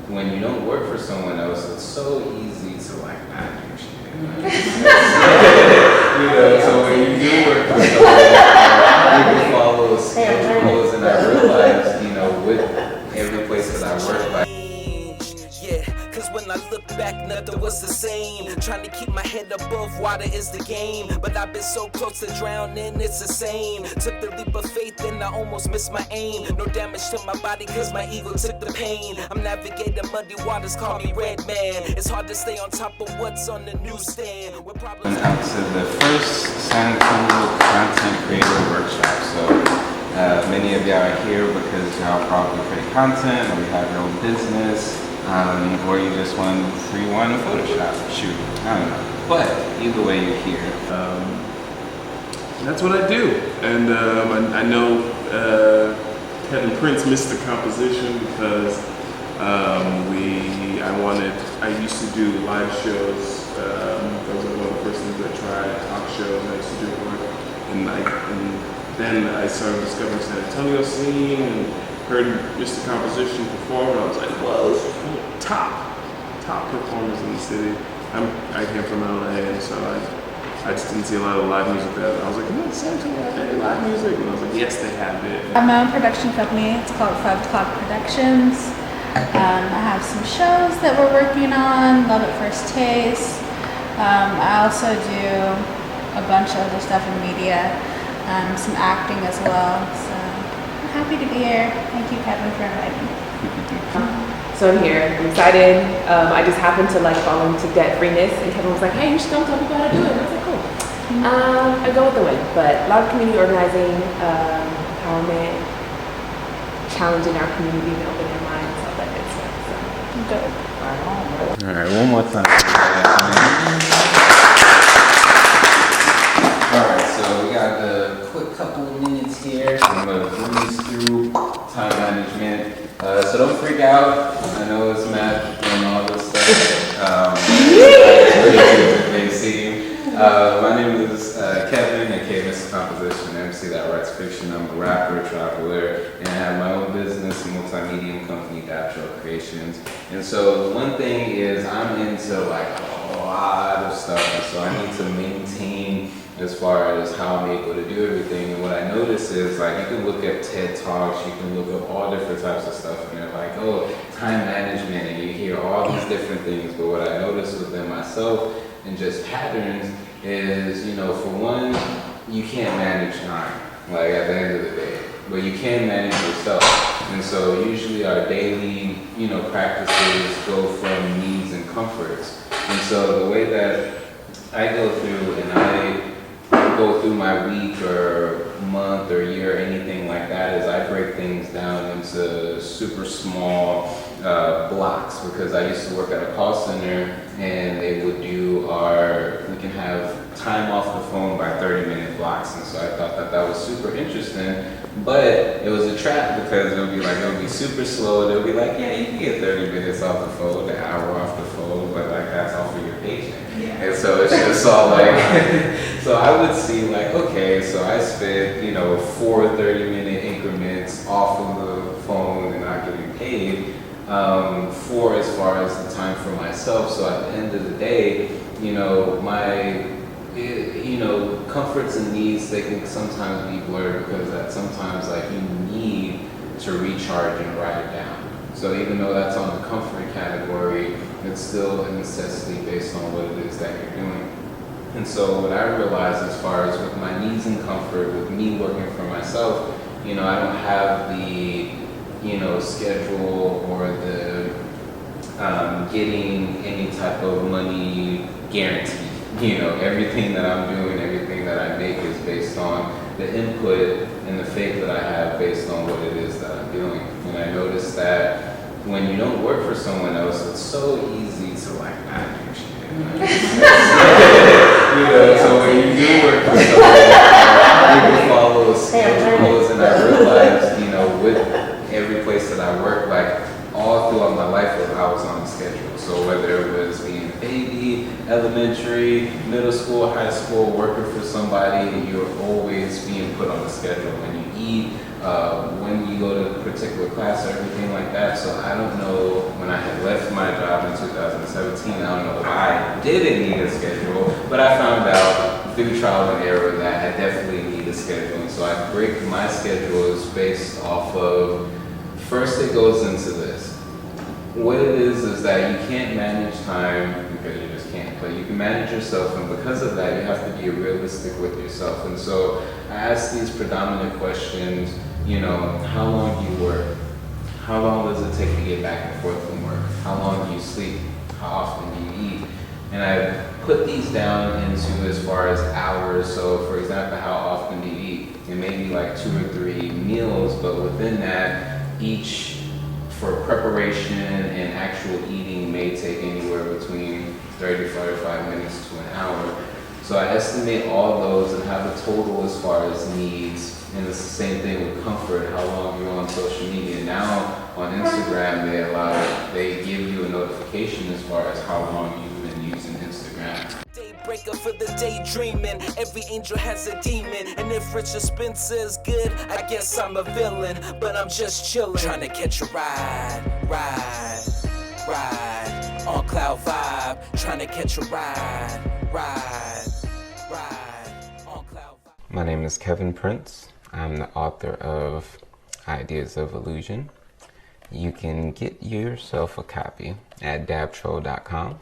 when you don't work for someone else, it's so easy to like not do shit. So when you do work for someone, you can follow schedules, and I realized, with every place that I work, like. Cause when I look back, nothing was the same. Trying to keep my head above water is the game. But I've been so close to drowning, it's the same. Took the leap of faith and I almost missed my aim. No damage to my body cause my ego took the pain. I'm navigating muddy waters, call me Red Man. It's hard to stay on top of what's on the newsstand. We're probably out to the first San Antonio Content Creator Workshop. So many of y'all are here because y'all probably create content or you have your own business. Or you just want to rewind a Photoshop shoot. I don't know. But either way, you're here. That's what I do. And I know Kevin Prince missed the composition because I used to do live shows. That was one of the first things I tried, talk shows. I used to do work. And then I started discovering San Antonio scene and heard Mr. Composition perform, and I was like, whoa, this is top performers in the city. I came from LA, and so I just didn't see a lot of live music there. I was like, no, San Antonio has any live music? And I was like, yes, they have it. I have my own production company. It's called 5 O'Clock Productions. I have some shows that we're working on, Love at First Taste. I also do a bunch of other stuff in media, some acting as well. So I'm happy to be here. Thank you, Kevin, for inviting me. So I'm here. I'm excited. I just happened to fall into debt freeness, and Kevin was like, "Hey, you should come tell people how to do it." And I was like, "Cool." I go with the wind, but a lot of community organizing, empowerment, challenging our community to open their minds, all that good stuff. So dope. All right, one more time. All right, so we got a quick couple of minutes here. I'm gonna breeze through time management. So don't freak out. I know it's math and all this stuff. They see. My name is Kevin, aka Mr. Composition, MC that writes fiction. I'm a rapper, traveler, and I have my own business, a multimedia company, Daptrell Creations. And so the one thing is I'm into a lot of stuff, and so I need to maintain as far as how I'm able to do everything. And what I notice is you can look at TED Talks, you can look up all different types of stuff, and they're like, oh, time management, and you hear all these different things. But what I notice within myself and just patterns is, for one, you can't manage time, at the end of the day, but you can manage yourself. And so usually our daily, practices go from needs and comforts. And so the way that I go through and I go through my week or month or year, anything like that, is I break things down into super small blocks, because I used to work at a call center and they would do we can have time off the phone by 30-minute blocks. And so I thought that was super interesting, but it was a trap because it would be super slow. They'll be like, yeah, you can get 30 minutes off the phone, an hour off the phone, but that's off of your paycheck. Yeah. And so it's just all so I would see okay, so I spent, 4 30-minute increments off of the phone and not getting paid for as far as the time for myself. So at the end of the day, my comforts and needs, they can sometimes be blurred, because sometimes you need to recharge and write it down. So even though that's on the comfort category, it's still a necessity based on what it is that you're doing. And so what I realized as far as with my needs and comfort, with me working for myself, I don't have the, schedule or the getting any type of money guarantee. Everything that I'm doing, everything that I make is based on the input and the faith that I have based on what it is that I'm doing. And I noticed that when you don't work for someone else, it's so easy to not do shit. So when you do work for someone, you can follow schedules. And I realized, with every place that I work, all throughout my life, I was on a schedule. So whether it was being a baby, elementary, middle school, high school, working for somebody, you're always being put on a schedule. When you eat, when you go to a particular class or everything like that. So I don't know when I had my job in 2017. I don't know why I didn't need a schedule, but I found out through trial and error that I definitely need a schedule. And so I break my schedules based off of, first it goes into this. What it is that you can't manage time because you just can't, but you can manage yourself, and because of that, you have to be realistic with yourself. And so I ask these predominant questions, you know, how long do you work? How long does it take to get back and forth from work? How long do you sleep? How often do you eat? And I put these down into as far as hours. So for example, how often do you eat? It may be like 2 or 3 meals, but within that, each for preparation and actual eating may take anywhere between 30 to 45 minutes to an hour. So I estimate all those and have a total as far as needs. And it's the same thing with comfort, how long you're on social media. Now on Instagram, they give you a notification as far as how long you've been using Instagram. Daybreaker for the daydreaming. Every angel has a demon. And if Richard Spencer is good, I guess I'm a villain. But I'm just chilling, trying to catch a ride on cloud vibe. Trying to catch a ride on cloud vibe. My name is Kevin Prince. I'm the author of Ideas of Illusion. You can get yourself a copy at dabtroll.com.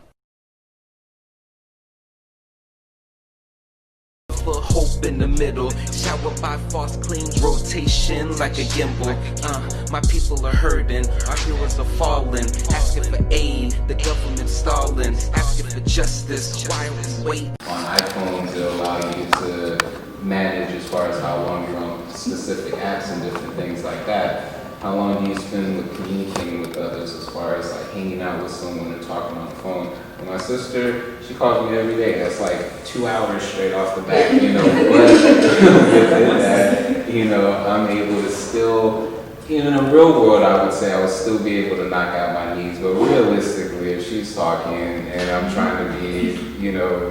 For hope in the middle, showered by false cleans, rotation like a gimbal. My people are hurting, our heroes are falling, asking for aid, the government stalling, asking for justice. Why are we waiting? On iPhones, it'll allow you to manage as far as how long you're on specific apps and different things like that. How long do you spend with communicating with others as far as like hanging out with someone or talking on the phone? And my sister, she calls me every day. That's like 2 hours straight off the bat, you know. But within that, you know, I'm able to still, in the real world, I would say I would still be able to knock out my needs. But realistically, if she's talking and I'm trying to be, you know,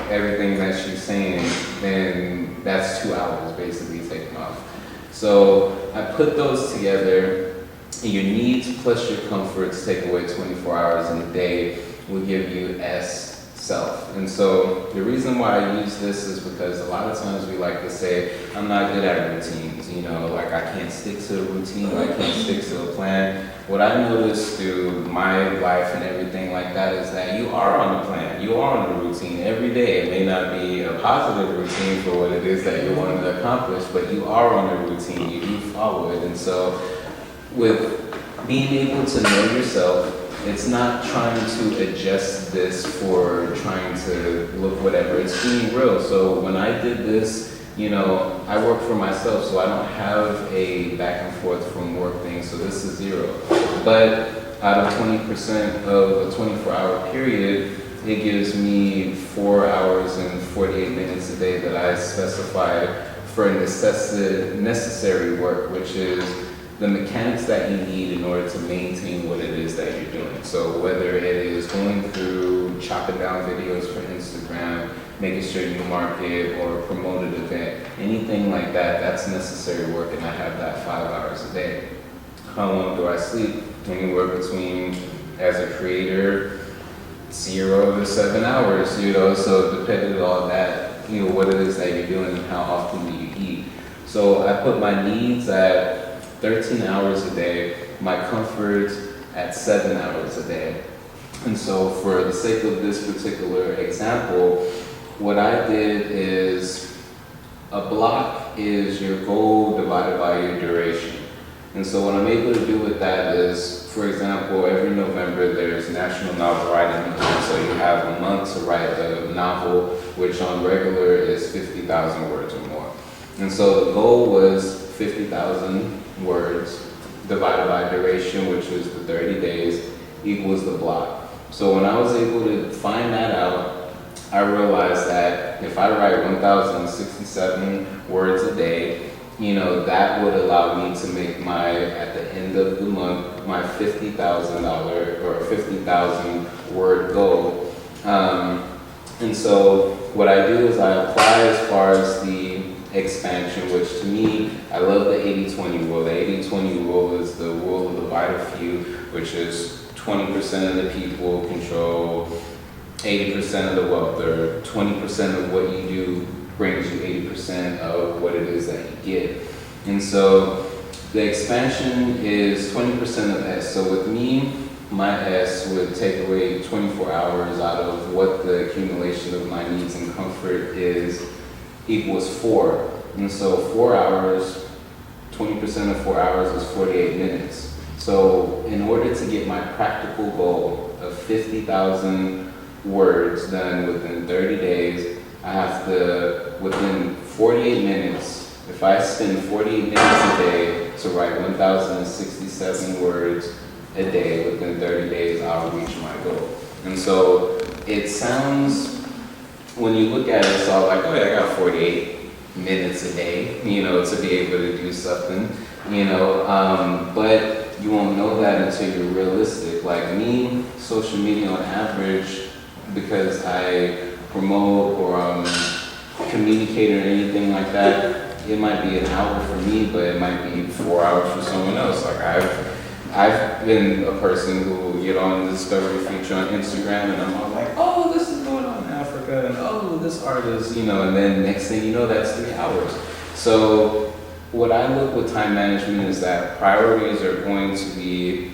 everything that she's saying, then that's 2 hours basically taken off. So I put those together. Your needs plus your comforts take away 24 hours in a day will give you S self. And so the reason why I use this is because a lot of times we like to say, I'm not good at routines, you know, like I can't stick to a routine, or I can't stick to a plan. What I noticed through my life and everything like that is that you are on a plan, you are on a routine every day. It may not be a positive routine for what it is that you want to accomplish, but you are on a routine, you do follow it. And so with being able to know yourself, it's not trying to adjust this for trying to look whatever, it's being real. So when I did this, you know, I work for myself, so I don't have a back and forth from work thing, so this is 0. But out of 20% of a 24-hour period, it gives me 4 hours and 48 minutes a day that I specify for necessary work, which is the mechanics that you need in order to maintain what it is that you're doing. So whether it is going through chopping down videos for Instagram, making sure you market or promote an event, anything like that, that's necessary work, and I have that 5 hours a day. How long do I sleep? Anywhere between, as a creator, 0 to 7 hours, you know, so depending on that, you know, what it is that you're doing and how often do you eat. So I put my needs at 13 hours a day, my comfort at 7 hours a day. And so for the sake of this particular example, what I did is a block is your goal divided by your duration. And so what I'm able to do with that is, for example, every November there's National Novel Writing Month. So you have a month to write a novel, which on regular is 50,000 words or more. And so the goal was 50,000 words divided by duration, which was the 30 days, equals the block. So when I was able to find that out, I realized that if I write 1,067 words a day, you know, that would allow me to make my, at the end of the month, my $50,000 or 50,000 word goal. And so what I do is I apply as far as the expansion, which to me, I love the 80-20 rule. The 80-20 rule is the rule of the vital few, which is 20% of the people control 80% of the wealth, or 20% of what you do brings you 80% of what it is that you get. And so the expansion is 20% of S. So with me, my S would take away 24 hours out of what the accumulation of my needs and comfort is, equals 4. And so 4 hours, 20% of 4 hours is 48 minutes. So in order to get my practical goal of 50,000 words done within 30 days, I have to, within 48 minutes, if I spend 48 minutes a day to write 1,067 words a day within 30 days, I'll reach my goal. And so it sounds, when you look at it, it's all like, oh yeah, I got 48 minutes a day, you know, to be able to do something, you know, but you won't know that until you're realistic. Like me, social media on average, because I promote or communicate or anything like that, it might be an hour for me, but it might be 4 hours for someone else. Like I've been a person who will get on the discovery feature on Instagram and I'm all like, oh, this is going on in Africa, and oh, this artist, you know, and then next thing you know, that's 3 hours. So what I look with time management is that priorities are going to be,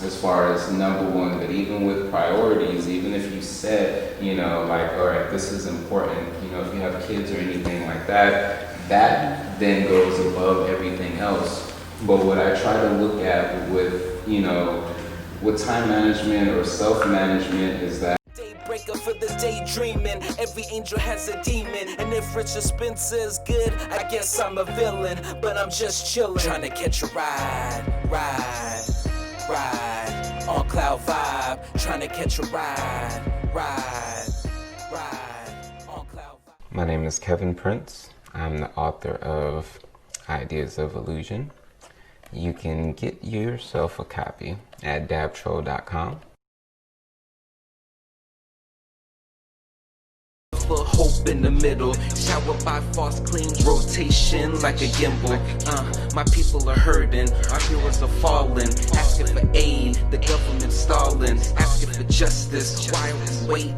as far as number one, but even with priorities, even if you set, you know, like, all right, this is important, you know, if you have kids or anything like that, that then goes above everything else. But what I try to look at with, you know, with time management or self-management is that Daybreaker for the daydreaming. Every angel has a demon. And if Richard Spencer is good, I guess I'm a villain. But I'm just chillin', trying to catch a ride on cloud vibe. Trying to catch a ride on cloud vibe. My name is Kevin Prince. I'm the author of Ideas of Illusion. You can get yourself a copy at dabtroll.com. For hope in the middle, showered by false claims, rotation like a gimbal. My people are hurting, our heroes are falling, asking for aid, the government stalling, asking for justice. Why are we waiting?